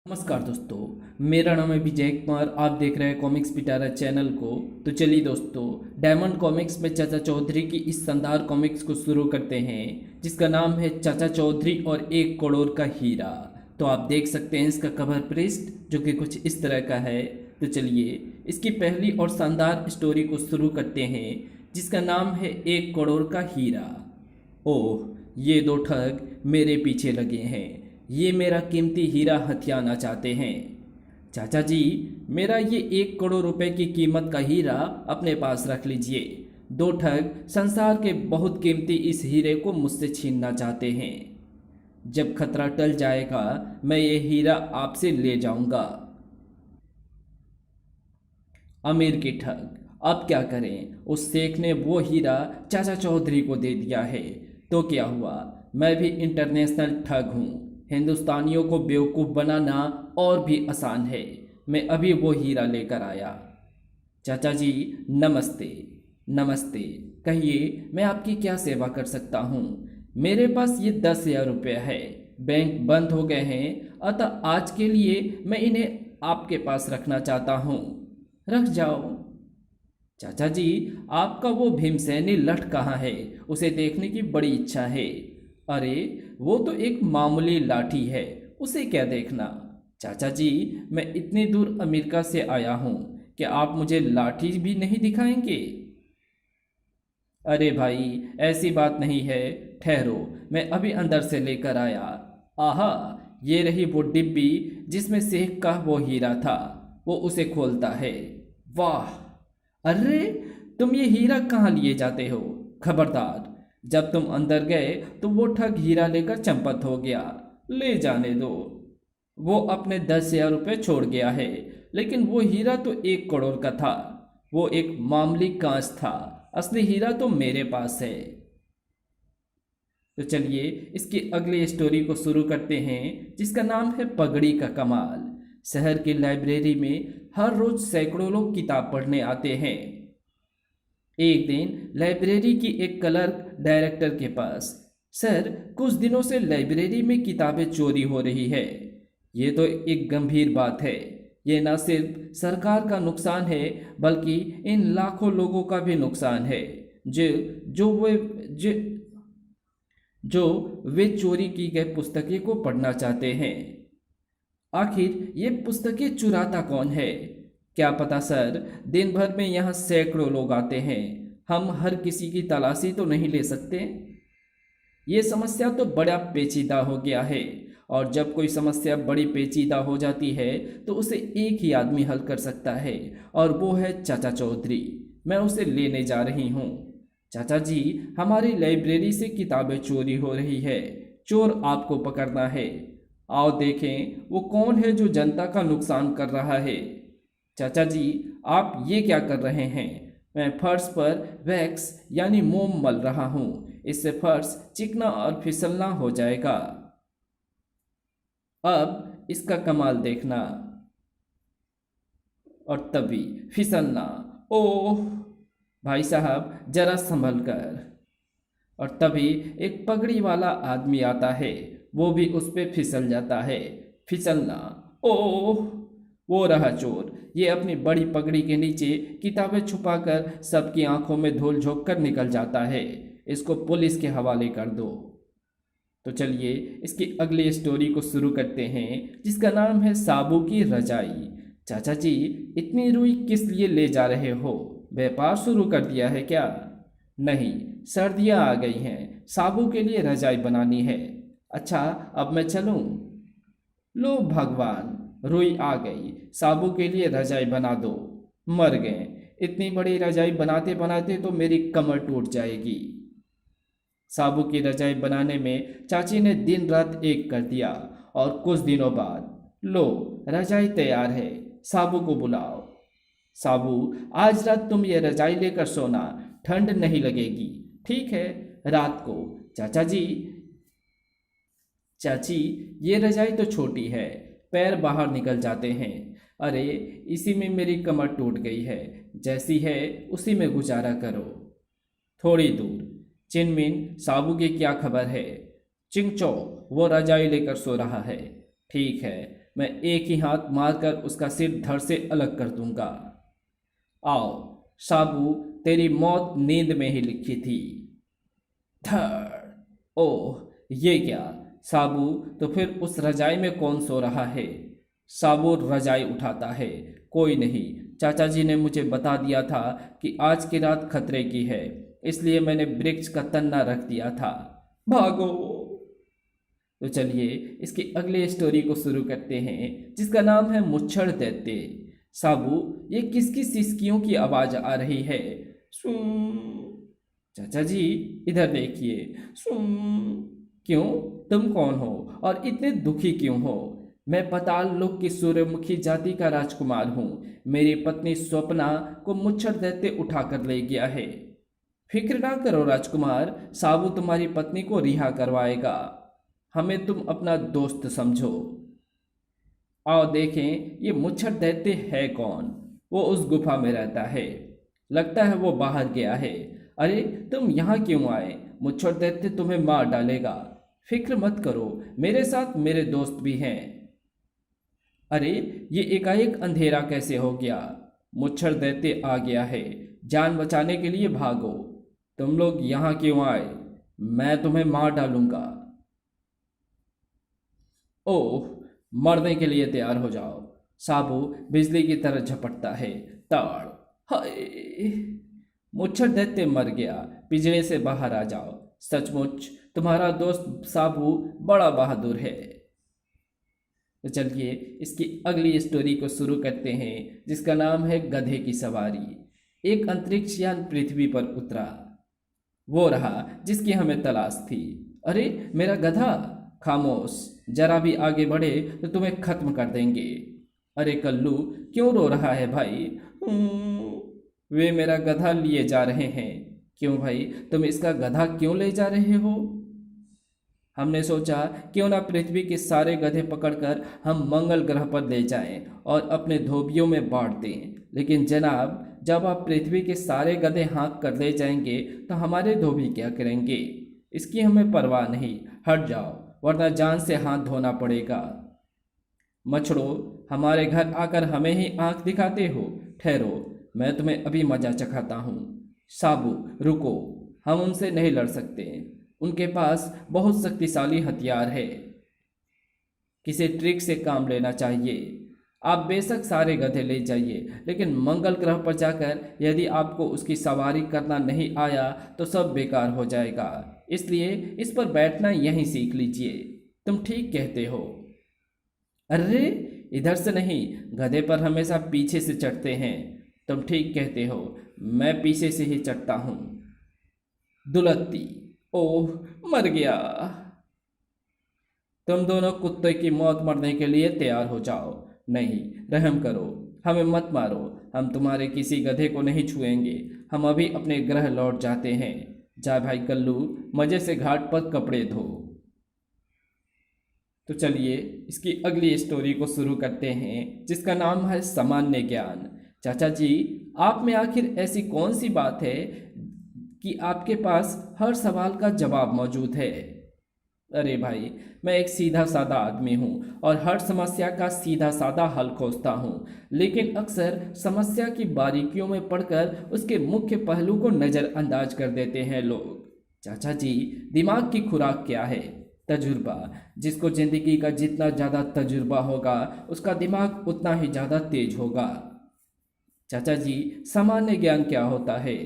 नमस्कार दोस्तों, मेरा नाम है विजय कुमार। आप देख रहे हैं कॉमिक्स पिटारा चैनल को। तो चलिए दोस्तों, डायमंड कॉमिक्स में चाचा चौधरी की इस शानदार कॉमिक्स को शुरू करते हैं, जिसका नाम है चाचा चौधरी और 1 करोड़ का हीरा। तो आप देख सकते हैं इसका कवर पृष्ठ, जो कि कुछ इस तरह का है। तो चलिए इसकी पहली और शानदार स्टोरी को शुरू करते हैं, जिसका नाम है 1 करोड़ का हीरा। ओह, ये दो ठग मेरे पीछे लगे हैं। ये मेरा कीमती हीरा हथियाना चाहते हैं। चाचा जी, मेरा ये 1 करोड़ रुपए की कीमत का हीरा अपने पास रख लीजिए। दो ठग संसार के बहुत कीमती इस हीरे को मुझसे छीनना चाहते हैं। जब खतरा टल जाएगा, मैं ये हीरा आपसे ले जाऊंगा। अमीर की ठग। अब क्या करें, उस शेख ने वो हीरा चाचा चौधरी को दे दिया है। तो क्या हुआ, मैं भी इंटरनेशनल ठग हूँ। हिंदुस्तानियों को बेवकूफ़ बनाना और भी आसान है। मैं अभी वो हीरा लेकर आया। चाचा जी, नमस्ते। नमस्ते। कहिए, मैं आपकी क्या सेवा कर सकता हूँ। मेरे पास ये 10,000 रुपये है। बैंक बंद हो गए हैं, अतः आज के लिए मैं इन्हें आपके पास रखना चाहता हूँ। रख जाओ। चाचा जी, आपका वो भीमसेनी लठ कहाँ है? उसे देखने की बड़ी इच्छा है। अरे, वो तो एक मामूली लाठी है, उसे क्या देखना। चाचा जी, मैं इतनी दूर अमेरिका से आया हूँ, क्या आप मुझे लाठी भी नहीं दिखाएंगे? अरे भाई, ऐसी बात नहीं है। ठहरो, मैं अभी अंदर से लेकर आया। आहा, ये रही वो डिब्बी जिसमें शेख का वो हीरा था। वो उसे खोलता है। वाह! अरे, तुम ये हीरा कहाँ लिए जाते हो? खबरदार, जब तुम अंदर गए तो वो ठग हीरा लेकर चंपत हो गया। ले जाने दो। वो अपने 10,000 रुपये छोड़ गया है, लेकिन वो हीरा तो 1 करोड़ का था। वो एक मामूली कांच था। असली हीरा तो मेरे पास है। तो चलिए इसकी अगली स्टोरी को शुरू करते हैं, जिसका नाम है पगड़ी का कमाल। शहर की लाइब्रेरी में हर रोज सैकड़ों लोग किताब पढ़ने आते हैं। एक दिन लाइब्रेरी की एक क्लर्क डायरेक्टर के पास, सर, कुछ दिनों से लाइब्रेरी में किताबें चोरी हो रही है। ये तो एक गंभीर बात है। ये न सिर्फ सरकार का नुकसान है, बल्कि इन लाखों लोगों का भी नुकसान है जो जो वे जो, जो वे चोरी की गई पुस्तकें को पढ़ना चाहते हैं। आखिर ये पुस्तकें चुराता कौन है? क्या पता सर, दिन भर में यहाँ सैकड़ों लोग आते हैं। हम हर किसी की तलाशी तो नहीं ले सकते। ये समस्या तो बड़ा पेचीदा हो गया है, और जब कोई समस्या बड़ी पेचीदा हो जाती है तो उसे एक ही आदमी हल कर सकता है, और वो है चाचा चौधरी। मैं उसे लेने जा रही हूँ। चाचा जी, हमारी लाइब्रेरी से किताबें चोरी हो रही है। चोर आपको पकड़ना है। आओ देखें वो कौन है जो जनता का नुकसान कर रहा है। चाचा जी, आप ये क्या कर रहे हैं? मैं फर्श पर वैक्स यानी मोम मल रहा हूँ। इससे फर्श चिकना और फिसलना हो जाएगा। अब इसका कमाल देखना। और तभी फिसलना। ओह भाई साहब, जरा संभल कर। और तभी एक पगड़ी वाला आदमी आता है। वो भी उस पे फिसल जाता है। फिसलना। ओह, वो रहा चोर। ये अपनी बड़ी पगड़ी के नीचे किताबें छुपाकर सबकी आंखों में धूल झोंक कर निकल जाता है। इसको पुलिस के हवाले कर दो। तो चलिए इसकी अगली स्टोरी को शुरू करते हैं, जिसका नाम है साबू की रजाई। चाचा जी, इतनी रुई किस लिए ले जा रहे हो? व्यापार शुरू कर दिया है क्या? नहीं, सर्दियाँ आ गई हैं, साबू के लिए रजाई बनानी है। अच्छा, अब मैं चलूं? लो भगवान, रुई आ गई। साबू के लिए रजाई बना दो। मर गए। इतनी बड़ी रजाई बनाते बनाते तो मेरी कमर टूट जाएगी। साबू की रजाई बनाने में चाची ने दिन रात एक कर दिया, और कुछ दिनों बाद लो, रजाई तैयार है। साबू को बुलाओ। साबू, आज रात तुम ये रजाई लेकर सोना, ठंड नहीं लगेगी। ठीक है, रात को। चाचा जी, चाची, ये रजाई तो छोटी है, पैर बाहर निकल जाते हैं। अरे, इसी में मेरी कमर टूट गई है। जैसी है उसी में गुजारा करो। थोड़ी दूर। चिनमिन, साबू की क्या खबर है? चिंगचो, वो रजाई लेकर सो रहा है। ठीक है, मैं एक ही हाथ मारकर उसका सिर धड़ से अलग कर दूंगा। आओ साबू, तेरी मौत नींद में ही लिखी थी। धड़। ओह, ये क्या साबू, तो फिर उस रजाई में कौन सो रहा है? साबू रजाई उठाता है। कोई नहीं, चाचा जी ने मुझे बता दिया था कि आज की रात खतरे की है, इसलिए मैंने वृक्ष का तन्ना रख दिया था। भागो। तो चलिए इसकी अगली स्टोरी को शुरू करते हैं, जिसका नाम है मुच्छड़ दैत्य। साबू, ये किसकी सिसकियों की आवाज आ रही है? सुन। चाचा जी इधर देखिए। सुन। क्यों, तुम कौन हो और इतने दुखी क्यों हो? मैं पाताल लोक की सूर्यमुखी जाति का राजकुमार हूँ। मेरी पत्नी स्वप्ना को मुच्छड़ दैत्य उठाकर ले गया है। फिक्र ना करो राजकुमार, साबू तुम्हारी पत्नी को रिहा करवाएगा। हमें तुम अपना दोस्त समझो। आओ देखें ये मुच्छड़ दैत्य है कौन। वो उस गुफा में रहता है, लगता है वो बाहर गया है। अरे तुम यहाँ क्यों आए? मुच्छड़ दैत्य तुम्हें मार डालेगा। फिक्र मत करो, मेरे साथ मेरे दोस्त भी हैं। अरे ये एकाएक अंधेरा कैसे हो गया? मुच्छड़ दैत्य आ गया है, जान बचाने के लिए भागो। तुम लोग यहाँ क्यों आए? मैं तुम्हें मार डालूंगा। ओह, मरने के लिए तैयार हो जाओ। साबू बिजली की तरह झपटता है। ताड़। हाय, मुच्छड़ दैत्य मर गया। पिंजरे से बाहर आ जाओ। सचमुच तुम्हारा दोस्त साबू बड़ा बहादुर है। तो चलिए इसकी अगली स्टोरी को शुरू करते हैं, जिसका नाम है गधे की सवारी। एक अंतरिक्ष यान पृथ्वी पर उतरा। वो रहा जिसकी हमें तलाश थी। अरे मेरा गधा, खामोश, जरा भी आगे बढ़े तो तुम्हें खत्म कर देंगे। अरे कल्लू, क्यों रो रहा है भाई? वे मेरा गधा लिए जा रहे हैं। क्यों भाई, तुम इसका गधा क्यों ले जा रहे हो? हमने सोचा क्यों ना पृथ्वी के सारे गधे पकड़कर हम मंगल ग्रह पर ले जाएं और अपने धोबियों में बांट दें। लेकिन जनाब, जब आप पृथ्वी के सारे गधे हाँक कर ले जाएंगे तो हमारे धोबी क्या करेंगे? इसकी हमें परवाह नहीं, हट जाओ वरना जान से हाथ धोना पड़ेगा। मछड़ो, हमारे घर आकर हमें ही आंख दिखाते हो? ठहरो, मैं तुम्हें अभी मजा चखाता हूँ। साबू रुको, हम उनसे नहीं लड़ सकते। उनके पास बहुत शक्तिशाली हथियार है। किसी ट्रिक से काम लेना चाहिए। आप बेशक सारे गधे ले जाइए, लेकिन मंगल ग्रह पर जाकर यदि आपको उसकी सवारी करना नहीं आया तो सब बेकार हो जाएगा। इसलिए इस पर बैठना यहीं सीख लीजिए। तुम ठीक कहते हो। अरे इधर से नहीं, गधे पर हमेशा पीछे से चढ़ते हैं। तुम ठीक कहते हो, मैं पीछे से ही चढ़ता हूँ। दुलत्ती। ओह, मर गया। तुम दोनों कुत्ते की मौत मरने के लिए तैयार हो जाओ। नहीं, रहम करो, हमें मत मारो। हम तुम्हारे किसी गधे को नहीं छुएंगे। हम अभी अपने ग्रह लौट जाते हैं। जा भाई कल्लू, मजे से घाट पर कपड़े धो। तो चलिए इसकी अगली स्टोरी को शुरू करते हैं, जिसका नाम है सामान्य ज्ञान। चाचा जी, आप में आखिर ऐसी कौन सी बात है कि आपके पास हर सवाल का जवाब मौजूद है? अरे भाई, मैं एक सीधा साधा आदमी हूँ और हर समस्या का सीधा साधा हल खोजता हूँ, लेकिन अक्सर समस्या की बारीकियों में पढ़कर उसके मुख्य पहलू को नज़रअंदाज कर देते हैं लोग। चाचा जी, दिमाग की खुराक क्या है? तजुर्बा। जिसको जिंदगी का जितना ज़्यादा तजुर्बा होगा उसका दिमाग उतना ही ज़्यादा तेज होगा। चाचा जी, सामान्य ज्ञान क्या होता है?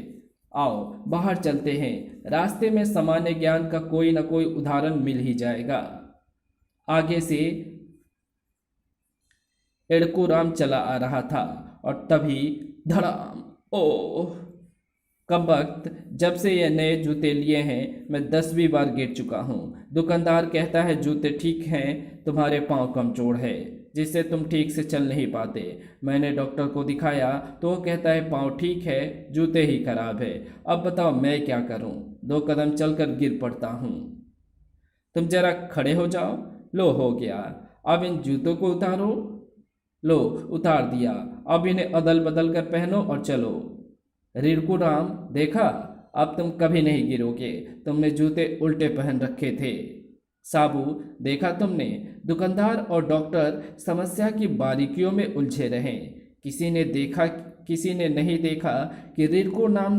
आओ बाहर चलते हैं, रास्ते में सामान्य ज्ञान का कोई ना कोई उदाहरण मिल ही जाएगा। आगे से एड़को राम चला आ रहा था और तभी धड़ाम। ओह, कब वक्त, जब से ये नए जूते लिए हैं मैं 10वीं बार गिर चुका हूँ। दुकानदार कहता है जूते ठीक हैं, तुम्हारे पाँव कमजोर है जिससे तुम ठीक से चल नहीं पाते। मैंने डॉक्टर को दिखाया तो वो कहता है पाँव ठीक है, जूते ही खराब है। अब बताओ मैं क्या करूँ? 2 कदम चलकर गिर पड़ता हूँ। तुम जरा खड़े हो जाओ। लो हो गया, अब इन जूतों को उतारो। लो उतार दिया, अब इन्हें अदल बदल कर पहनो और चलो। रिड़कू राम, देखा, अब तुम कभी नहीं गिरोगे, तुमने जूते उल्टे पहन रखे थे। साबू, देखा तुमने, दुकानदार और डॉक्टर समस्या की बारीकियों में उलझे रहे। किसी ने देखा किसी ने नहीं देखा कि रिड़को नाम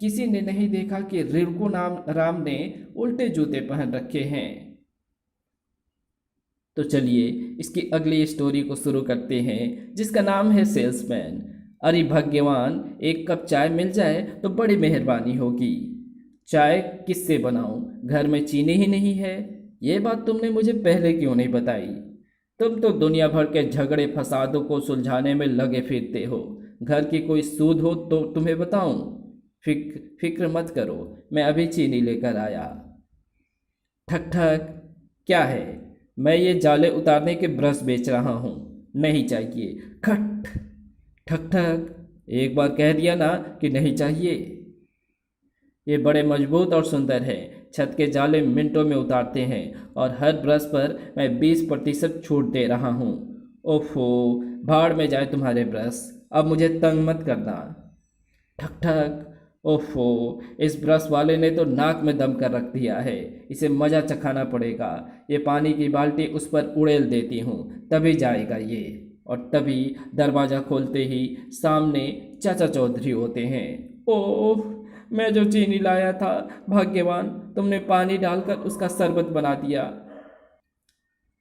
किसी ने नहीं देखा कि रिड़को नाम राम ने उल्टे जूते पहन रखे हैं। तो चलिए इसकी अगली स्टोरी को शुरू करते हैं, जिसका नाम है सेल्समैन। अरे भगवान, एक कप चाय मिल जाए तो बड़ी मेहरबानी होगी। चाय किससे बनाऊं? घर में चीनी ही नहीं है। ये बात तुमने मुझे पहले क्यों नहीं बताई? तुम तो दुनिया भर के झगड़े फसादों को सुलझाने में लगे फिरते हो। घर की कोई सूद हो तो तुम्हें बताऊं? फिक्र मत करो, मैं अभी चीनी लेकर आया। ठक ठक। क्या है? मैं ये जाले उतारने के ब्रश बेच रहा हूँ। नहीं चाहिए। खट। ठक ठक। एक बार कह दिया ना कि नहीं चाहिए। ये बड़े मजबूत और सुंदर है। छत के जाले मिनटों में उतारते हैं और हर ब्रश पर मैं 20% छूट दे रहा हूँ। ओफो, भाड़ में जाए तुम्हारे ब्रश। अब मुझे तंग मत करना। ठक ठक। ओफो, इस ब्रश वाले ने तो नाक में दम कर रख दिया है। इसे मज़ा चखाना पड़ेगा। ये पानी की बाल्टी उस पर उड़ेल देती हूँ, तभी जाएगा ये। और तभी दरवाज़ा खोलते ही सामने चाचा चौधरी होते हैं। ओह, मैं जो चीनी लाया था, भाग्यवान, तुमने पानी डालकर उसका शरबत बना दिया।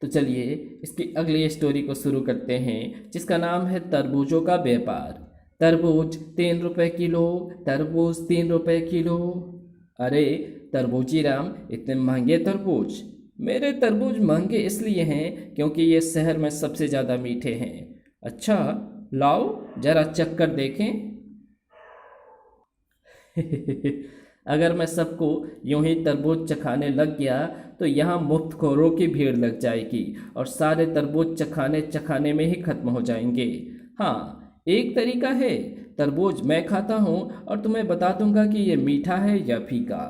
तो चलिए इसकी अगली स्टोरी को शुरू करते हैं, जिसका नाम है तरबूजों का व्यापार। तरबूज 3 रुपए किलो, तरबूज 3 रुपए किलो। अरे तरबूजी राम, इतने महंगे तरबूज? मेरे तरबूज महंगे इसलिए हैं क्योंकि ये शहर में सबसे ज़्यादा मीठे हैं। अच्छा, लाओ जरा चक्कर देखें। अगर मैं सबको यूं ही तरबूज चखाने लग गया तो यहाँ मुफ्तखोरों की भीड़ लग जाएगी और सारे तरबूज चखाने चखाने में ही खत्म हो जाएंगे। हाँ, एक तरीका है, तरबूज मैं खाता हूँ और तुम्हें बता दूंगा कि ये मीठा है या फीका।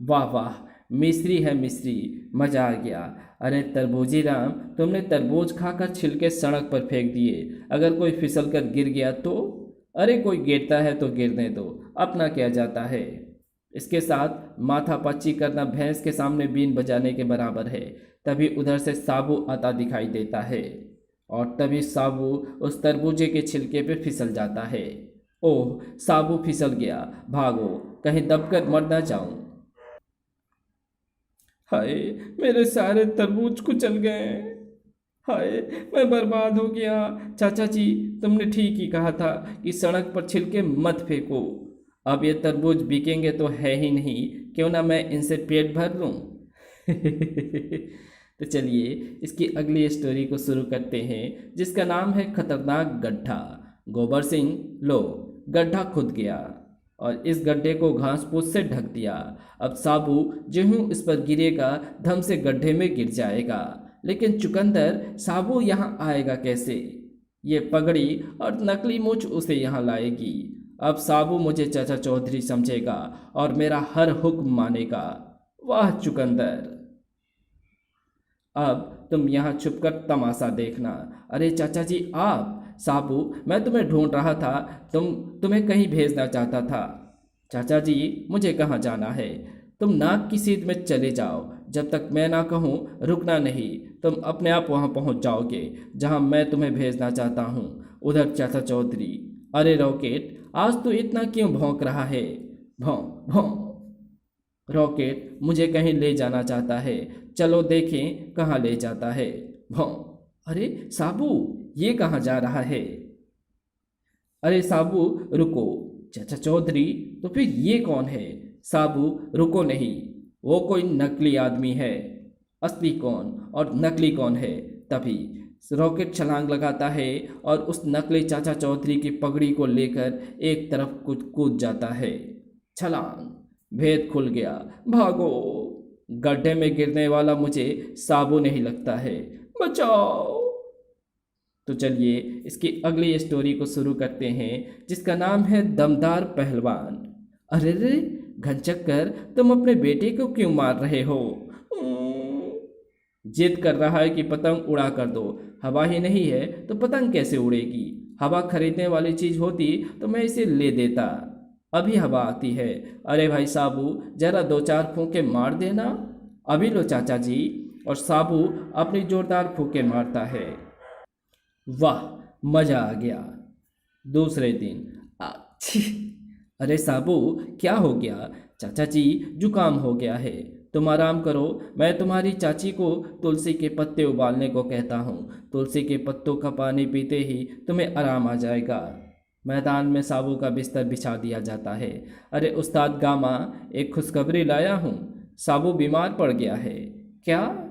वाह वाह, मिश्री है मिश्री, मज़ा आ गया। अरे तरबूजी राम, तुमने तरबूज खाकर छिलके सड़क पर फेंक दिए। अगर कोई फिसल कर गिर गया तो? अरे कोई गिरता है तो गिरने दो, अपना क्या जाता है। इसके साथ माथा पच्ची करना भैंस के सामने बीन बजाने के बराबर है। तभी उधर से साबू आता दिखाई देता है और तभी साबू उस तरबूजे के छिलके पे फिसल जाता है। ओह, साबू फिसल गया, भागो, कहीं दबकर मर ना जाऊं। हाय, मेरे सारे तरबूज कुचल गए। हाय, मैं बर्बाद हो गया। चाचा जी, तुमने ठीक ही कहा था कि सड़क पर छिलके मत फेंको। अब ये तरबूज बिकेंगे तो है ही नहीं, क्यों ना मैं इनसे पेट भर लूं। तो चलिए इसकी अगली स्टोरी को शुरू करते हैं, जिसका नाम है खतरनाक गड्ढा। गोबर सिंह, लो, गड्ढा खुद गया और इस गड्ढे को घास फूस से ढक दिया। अब साबू जो यूं इस पर गिरेगा, धम से गड्ढे में गिर जाएगा। लेकिन चुकंदर, साबू यहाँ आएगा कैसे? ये पगड़ी और नकली मूछ उसे यहाँ लाएगी। अब साबू मुझे चाचा चौधरी समझेगा और मेरा हर हुक्म मानेगा। वाह चुकंदर, अब तुम यहाँ छुपकर तमाशा देखना। अरे चाचा जी, आप? साबू, मैं तुम्हें ढूंढ रहा था, तुम्हें कहीं भेजना चाहता था। चाचा जी, मुझे कहाँ जाना है? तुम नाक की सीध में चले जाओ, जब तक मैं ना कहूँ रुकना नहीं। तुम अपने आप वहाँ पहुँच जाओगे जहाँ मैं तुम्हें भेजना चाहता हूँ। उधर चाचा चौधरी, अरे रॉकेट, आज तू इतना क्यों भौंक रहा है? भौं भौं। रॉकेट मुझे कहीं ले जाना चाहता है, चलो देखें कहाँ ले जाता है। भौं। अरे साबू, ये कहाँ जा रहा है? अरे साबू रुको। चाचा चौधरी, तो फिर ये कौन है? साबू रुको नहीं, वो कोई नकली आदमी है। असली कौन और नकली कौन है? तभी रॉकेट छलांग लगाता है और उस नकली चाचा चौधरी की पगड़ी को लेकर एक तरफ कूद जाता है। छलांग, भेद खुल गया, भागो। गड्ढे में गिरने वाला मुझे साबू नहीं लगता है, बचाओ। तो चलिए इसकी अगली स्टोरी को शुरू करते हैं, जिसका नाम है दमदार पहलवान। अरे रे घनचक्कर, तुम अपने बेटे को क्यों मार रहे हो? जिद कर रहा है कि पतंग उड़ा कर दो। हवा ही नहीं है तो पतंग कैसे उड़ेगी? हवा खरीदने वाली चीज होती तो मैं इसे ले देता। अभी हवा आती है। अरे भाई साबू, जरा 2-4 फूंके मार देना। अभी लो चाचा जी। और साबू अपनी जोरदार फूंके मारता है। वाह, मजा आ गया। दूसरे दिन। छी! अरे साबू, क्या हो गया? चाचा जी, जुकाम हो गया है। तुम आराम करो। मैं तुम्हारी चाची को तुलसी के पत्ते उबालने को कहता हूँ। तुलसी के पत्तों का पानी पीते ही तुम्हें आराम आ जाएगा। मैदान में साबू का बिस्तर बिछा दिया जाता है। अरे उस्ताद गामा, एक खुशखबरी लाया हूँ। साबू बीमार पड़ गया है। क्या?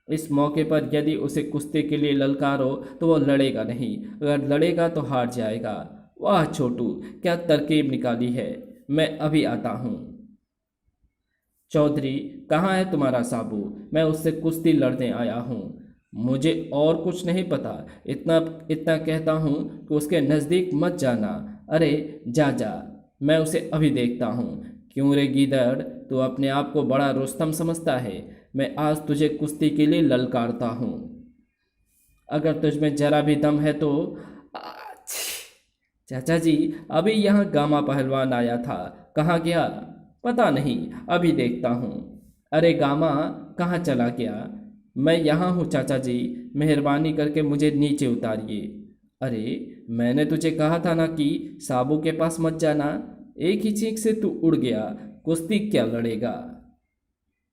इस मौके पर यदि उसे कुश्ती के लिए ललकारो तो वो लड़ेगा नहीं। अगर लड़ेगा तो हार जाएगा। वाह छोटू, क्या तरकीब निकाली है। मैं अभी आता हूँ। चौधरी, कहाँ है तुम्हारा साबू? मैं उससे कुश्ती लड़ने आया हूँ। मुझे और कुछ नहीं पता। इतना इतना कहता हूँ कि उसके नज़दीक मत जाना। अरे जा जा, मैं उसे अभी देखता हूँ। क्यों रे गीदड़, तू अपने आप को बड़ा रुस्तम समझता है? मैं आज तुझे कुश्ती के लिए ललकारता हूँ। अगर तुझमें जरा भी दम है तो। आछ! चाचा जी, अभी यहाँ गामा पहलवान आया था। कहाँ गया? पता नहीं, अभी देखता हूँ। अरे गामा, कहाँ चला गया? मैं यहाँ हूँ चाचा जी, मेहरबानी करके मुझे नीचे उतारिए। अरे, मैंने तुझे कहा था ना कि साबू के पास मत जाना। एक ही चीख से तू उड़ गया। कुश्ती क्या लड़ेगा?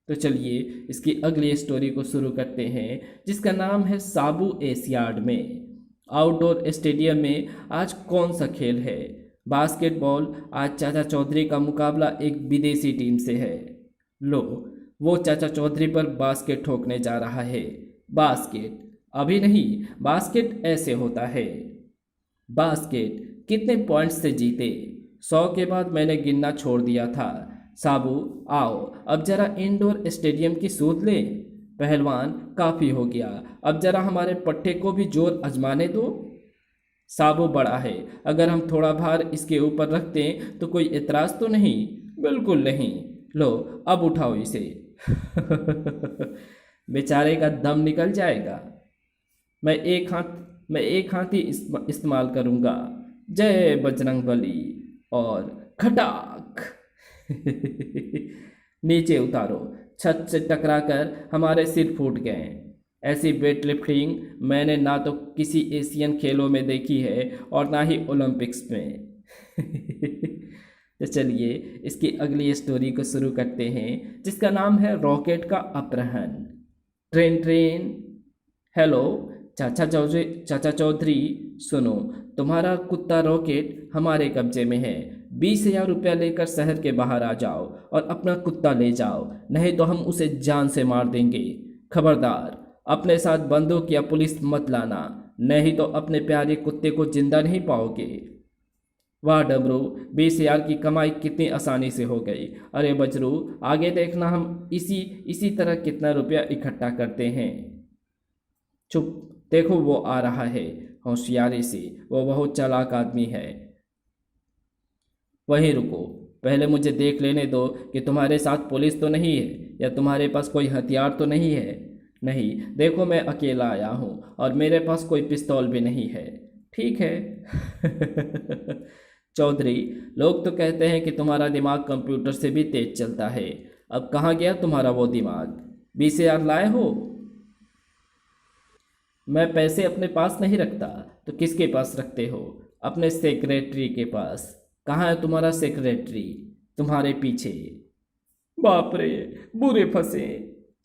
तो चलिए इसकी अगली स्टोरी को शुरू करते हैं, जिसका नाम है साबू एशियाड में। आउटडोर स्टेडियम में आज कौन सा खेल है? बास्केटबॉल। आज चाचा चौधरी का मुकाबला एक विदेशी टीम से है। लो, वो चाचा चौधरी पर बास्केट ठोकने जा रहा है। बास्केट अभी नहीं, बास्केट ऐसे होता है। बास्केट कितने पॉइंट्स से जीते? 100 के बाद मैंने गिनना छोड़ दिया था। साबू, आओ अब जरा इंडोर स्टेडियम की सूद ले। पहलवान, काफ़ी हो गया, अब जरा हमारे पट्टे को भी जोर आजमाने दो। साबू बड़ा है, अगर हम थोड़ा भार इसके ऊपर रख दें तो कोई एतराज़ तो नहीं? बिल्कुल नहीं। लो, अब उठाओ इसे। बेचारे का दम निकल जाएगा। मैं एक हाथ ही इस्तेमाल करूंगा। जय बजरंग बली। और खटाक। नीचे उतारो। छत से टकराकर हमारे सिर फूट गए। ऐसी वेट लिफ्टिंग मैंने ना तो किसी एशियन खेलों में देखी है और ना ही ओलंपिक्स में। तो चलिए इसकी अगली स्टोरी को शुरू करते हैं, जिसका नाम है रॉकेट का अपहरण। Train train. हेलो चाचा चौधरी, सुनो, तुम्हारा कुत्ता रॉकेट हमारे कब्जे में है। 20,000 रुपया लेकर शहर के बाहर आ जाओ और अपना कुत्ता ले जाओ, नहीं तो हम उसे जान से मार देंगे। खबरदार, अपने साथ बंदूक या पुलिस मत लाना, नहीं तो अपने प्यारे कुत्ते को जिंदा नहीं पाओगे। वाह डबरू, 20,000 की कमाई कितनी आसानी से हो गई। अरे बजरू, आगे देखना, हम इसी इसी तरह कितना रुपया इकट्ठा करते हैं। चुप, देखो वो आ रहा है। होशियारी से, वो बहुत चालाक आदमी है। वहीं रुको, पहले मुझे देख लेने दो कि तुम्हारे साथ पुलिस तो नहीं है या तुम्हारे पास कोई हथियार तो नहीं है। नहीं, देखो मैं अकेला आया हूँ और मेरे पास कोई पिस्तौल भी नहीं है। ठीक है। चौधरी, लोग तो कहते हैं कि तुम्हारा दिमाग कंप्यूटर से भी तेज चलता है। अब कहाँ गया तुम्हारा वो दिमाग? 20,000 लाए हो? मैं पैसे अपने पास नहीं रखता तो किसके पास रखते हो? अपने सेक्रेटरी के पास। कहाँ है तुम्हारा सेक्रेटरी? तुम्हारे पीछे। बाप रे, बुरे फंसे।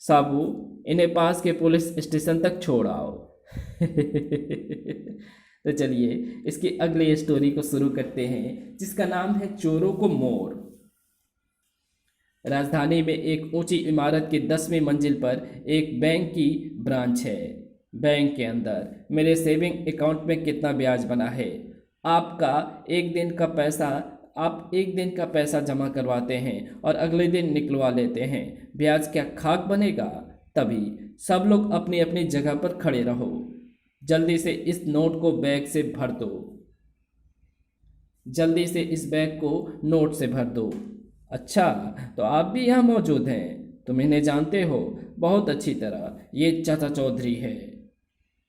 साबू, इन्हें पास के पुलिस स्टेशन तक छोड़ आओ। तो चलिए इसकी अगली स्टोरी को शुरू करते हैं, जिसका नाम है चोरों को मोर। राजधानी में एक ऊंची इमारत की 10वीं मंजिल पर एक बैंक की ब्रांच है। बैंक के अंदर मेरे सेविंग अकाउंट में कितना ब्याज बना है? आपका एक दिन का पैसा आप एक दिन का पैसा जमा करवाते हैं और अगले दिन निकलवा लेते हैं। ब्याज क्या खाक बनेगा? तभी सब लोग अपनी अपनी जगह पर खड़े रहो। जल्दी से इस नोट को बैग से भर दो। जल्दी से इस बैग को नोट से भर दो। अच्छा, तो आप भी यहाँ मौजूद हैं। तुम इन्हें जानते हो? बहुत अच्छी तरह। ये चाचा चौधरी है।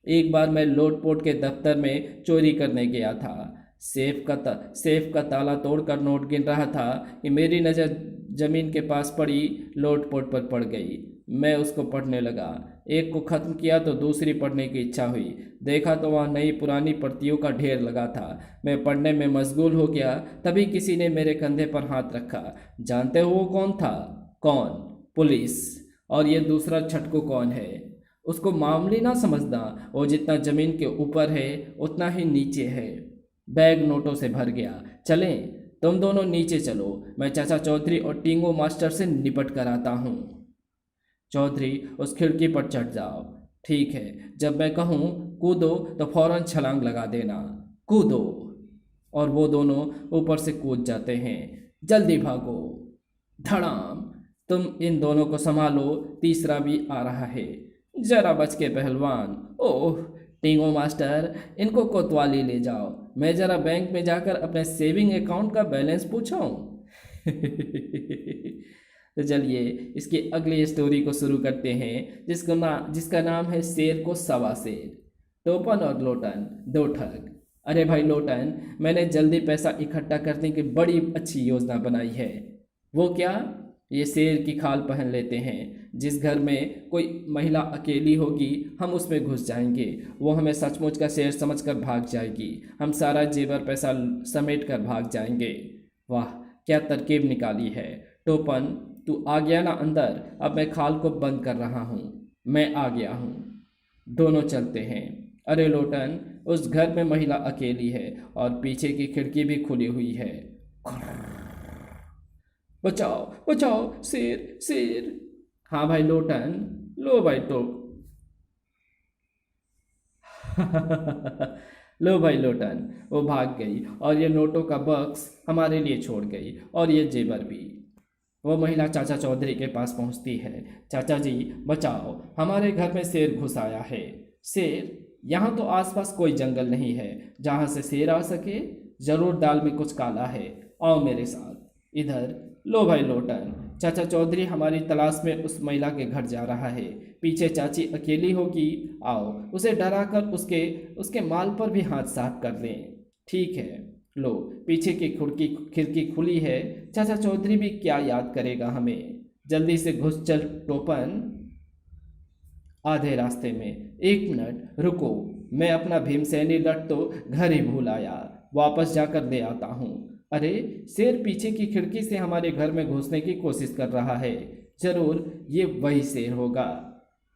एक बार मैं लोटपोट के दफ्तर में चोरी करने गया था। सेफ का ताला तोड़कर नोट गिन रहा था कि मेरी नज़र जमीन के पास पड़ी लोटपोट पर पड़ गई। मैं उसको पढ़ने लगा। एक को ख़त्म किया तो दूसरी पढ़ने की इच्छा हुई। देखा तो वहाँ नई पुरानी प्रतियों का ढेर लगा था। मैं पढ़ने में मशगूल हो गया, तभी किसी ने मेरे कंधे पर हाथ रखा। जानते हो वो कौन था? कौन? पुलिस। और ये दूसरा छटकू कौन है? उसको मामूली ना समझना, वो जितना ज़मीन के ऊपर है उतना ही नीचे है। बैग नोटों से भर गया। चलें, तुम दोनों नीचे चलो, मैं चाचा चौधरी और टींगो मास्टर से निपट कर आता हूँ। चौधरी, उस खिड़की पर चढ़ जाओ। ठीक है, जब मैं कहूँ कूदो तो फौरन छलांग लगा देना। कूदो। और वो दोनों ऊपर से कूद जाते हैं। जल्दी भागो। धड़ाम। तुम इन दोनों को संभालो, तीसरा भी आ रहा है। जरा बच के पहलवान। ओह टींगो मास्टर, इनको कोतवाली ले जाओ, मैं जरा बैंक में जाकर अपने सेविंग अकाउंट का बैलेंस पूछाऊं। तो चलिए इसकी अगली स्टोरी को शुरू करते हैं, जिसका नाम है शेर को सवा शेर। टोपन और लोटन, दो ठग। अरे भाई लोटन, मैंने जल्दी पैसा इकट्ठा करने की बड़ी अच्छी योजना बनाई है। वो क्या? ये शेर की खाल पहन लेते हैं। जिस घर में कोई महिला अकेली होगी हम उसमें घुस जाएंगे। वो हमें सचमुच का शेर समझकर भाग जाएगी। हम सारा जेवर पैसा समेट कर भाग जाएंगे। वाह, क्या तरकीब निकाली है। टोपन, तू आ गया ना अंदर? अब मैं खाल को बंद कर रहा हूँ। मैं आ गया हूँ। दोनों चलते हैं। अरे लोटन, उस घर में महिला अकेली है और पीछे की खिड़की भी खुली हुई है। बचाओ बचाओ, शेर शेर। हाँ भाई लोटन, लो भाई तो। लो भाई लोटन। वो भाग गई और ये नोटों का बक्स हमारे लिए छोड़ गई, और ये जेवर भी। वो महिला चाचा चौधरी के पास पहुंचती है। चाचा जी बचाओ, हमारे घर में शेर घुस आया है। शेर? यहाँ तो आसपास कोई जंगल नहीं है जहाँ से शेर आ सके। जरूर दाल में कुछ काला है। आओ मेरे साथ इधर। लो भाई लोटन, चाचा चौधरी हमारी तलाश में उस महिला के घर जा रहा है। पीछे चाची अकेली होगी। आओ उसे डराकर उसके उसके माल पर भी हाथ साफ कर लें। ठीक है, लो पीछे की खिड़की खुली है। चाचा चौधरी भी क्या याद करेगा हमें। जल्दी से घुस चल टोपन। आधे रास्ते में, एक मिनट रुको, मैं अपना भीमसेनी लट तो घर ही भूल आया, वापस जाकर ले आता हूँ। अरे, शेर पीछे की खिड़की से हमारे घर में घुसने की कोशिश कर रहा है। जरूर ये वही शेर होगा।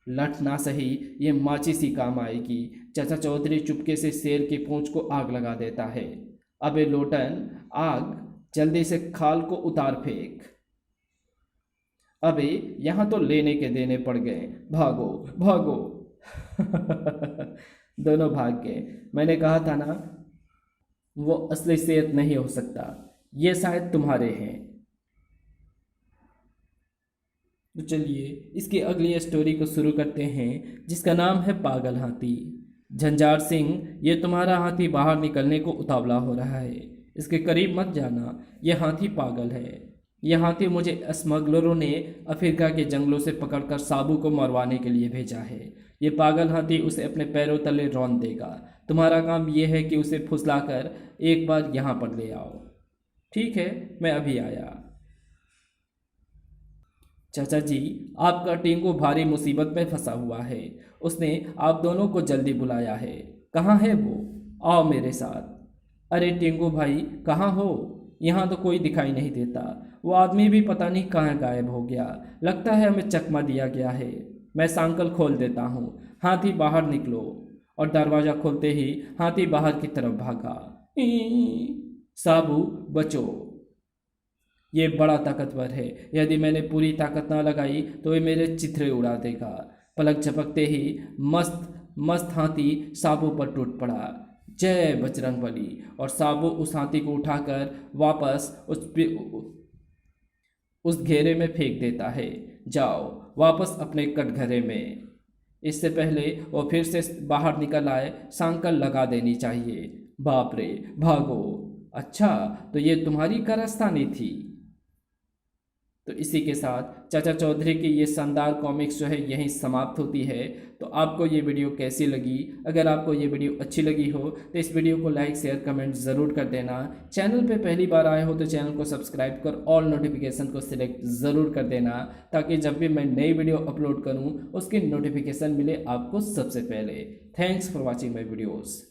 लठ ना सही, ये माचिस ही काम आएगी। चाचा चौधरी चुपके से शेर की पूंछ को आग लगा देता है। अबे लोटन, आग, जल्दी से खाल को उतार फेंक। अबे यहाँ तो लेने के देने पड़ गए। भागो भागो। दोनों भाग गए। मैंने कहा था ना, वो असली शेर नहीं हो सकता। ये शायद तुम्हारे हैं। तो चलिए इसकी अगली स्टोरी को शुरू करते हैं, जिसका नाम है पागल हाथी। झंझार सिंह, ये तुम्हारा हाथी बाहर निकलने को उतावला हो रहा है। इसके करीब मत जाना, यह हाथी पागल है। यह हाथी मुझे स्मगलरों ने अफ्रीका के जंगलों से पकड़कर साबू को मरवाने के लिए भेजा है। ये पागल हाथी उसे अपने पैरों तले रौंद देगा। तुम्हारा काम यह है कि उसे फुसलाकर एक बार यहाँ पर ले आओ। ठीक है, मैं अभी आया। चाचा जी, आपका टींगू भारी मुसीबत में फंसा हुआ है। उसने आप दोनों को जल्दी बुलाया है। कहाँ है वो? आओ मेरे साथ। अरे टींगू भाई, कहाँ हो? यहाँ तो कोई दिखाई नहीं देता। वो आदमी भी पता नहीं कहाँ गायब हो गया। लगता है हमें चकमा दिया गया है। मैं सांकल खोल देता हूँ। हाथी बाहर निकलो। और दरवाज़ा खोलते ही हाथी बाहर की तरफ भागा। साबू बचो, ये बड़ा ताकतवर है। यदि मैंने पूरी ताकत ना लगाई तो ये मेरे चिथड़े उड़ा देगा। पलक झपकते ही मस्त मस्त हाथी साबू पर टूट पड़ा। जय बजरंगबली। और साबू उस हाथी को उठाकर वापस उस घेरे में फेंक देता है। जाओ वापस अपने कटघरे में। इससे पहले वो फिर से बाहर निकल आए, सांकल लगा देनी चाहिए। बाप रे, भागो। अच्छा, तो ये तुम्हारी कारस्तानी थी। तो इसी के साथ चाचा चौधरी की ये शानदार कॉमिक्स जो है यहीं समाप्त होती है। तो आपको ये वीडियो कैसी लगी? अगर आपको ये वीडियो अच्छी लगी हो तो इस वीडियो को लाइक शेयर कमेंट ज़रूर कर देना। चैनल पे पहली बार आए हो तो चैनल को सब्सक्राइब कर ऑल नोटिफिकेशन को सिलेक्ट ज़रूर कर देना, ताकि जब भी मैं नई वीडियो अपलोड करूँ उसकी नोटिफिकेशन मिले आपको सबसे पहले। Thanks for watching my videos.